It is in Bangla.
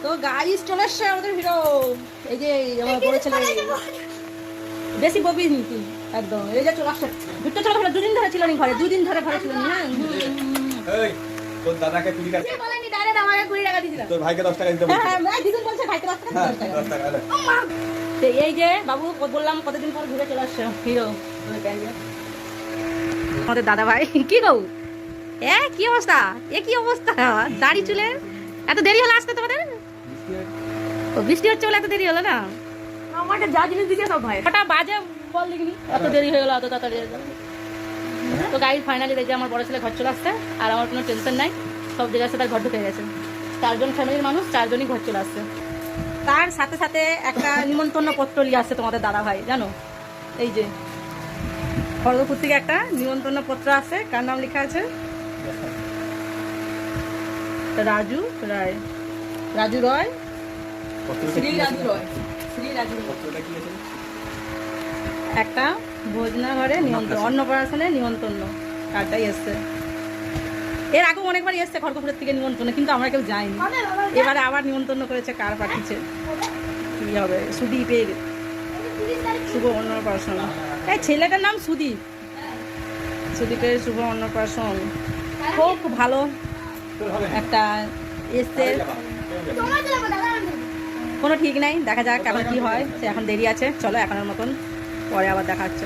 তো গাইস চলে আসছে আমাদের হিরো। এই যে আমার বলেছিলেন বেশি ববি কিন্তু একদম এই যে চলে আসছে। ঘুরতে চলে গেল, দুদিন ধরে ছিল নি ঘরে, দুদিন ধরে ঘরে ছিল না। এই তোর দাদাকে 20 টাকা বলেনি, ডাইরেক্ট আমাকে 20 টাকা দিয়েছিলাম। তোর ভাইকে 10 টাকা দিতে বলছিস। হ্যাঁ ভাই দিদুন বলছে ভাইকে 10 টাকা 10 টাকা আরে তো এই যে বাবু বললাম কতদিন পর ঘুরে চলে আসছে হিরো। আমাদের দাদা ভাই কি গো কি অবস্থা, কি অবস্থা দাড়ি চুলে এত দেরি হলো আসতে তোমাদের? ও বৃষ্টি হচ্ছে বলে এত দেরি হলো না? আমাকে যা জিনিস দিছে সব ভাই ওটা বাজে বল দেখিনি, এত দেরি হয়ে গেল, এত তাড়াতাড়ি হয়ে গেল। তো গাইড ফাইনালি দেখে আমার বড় ছেলে ঘর চলে আসছে, আর আমার কোনো টেনশন নাই, সব জায়গায় সাথে তার ঘর ঢুকে গেছে। 4 জন ফ্যামিলির মানুষ, 4 জনই ঘর চলে আসছে। তার সাথে সাথে একটা নিমন্ত্রণ পত্র নিয়ে আসছে তোমাদের দাদা ভাই, জানো এই যে খড়গপুর থেকে একটা নিমন্ত্রণ পত্র আছে। কার নাম লেখা আছে? রাজু রায়, রাজু রয়, শ্রী রাজু রয়, শ্রী রাজু রয়। পত্রটা কি আছে? একটা ভোজনা ঘরে নিমন্ত্রণ, অন্নপ্রাশনের নিমন্ত্রণ কার্ডটাই এসছে। এর আগেও অনেকবার এসছে খড়গপুরের থেকে নিমন্ত্রণ, কিন্তু আমরা কেউ যাইনি। এবারে আবার নিমন্ত্রণ করেছে, কার পাঠিয়েছে কি হবে? সুদীপের শুভ অন্নপ্রাশন। এই ছেলেটার নাম সুদীপ, সুদীপের শুভ অন্নপ্রাশন। খুব ভালো তোর হবে না। একটা এসছে, কোনো ঠিক নাই, দেখা যাক এখন কি হয়। সে এখন দেরি আছে, চলো এখনের মতন, পরে আবার দেখা হচ্ছে।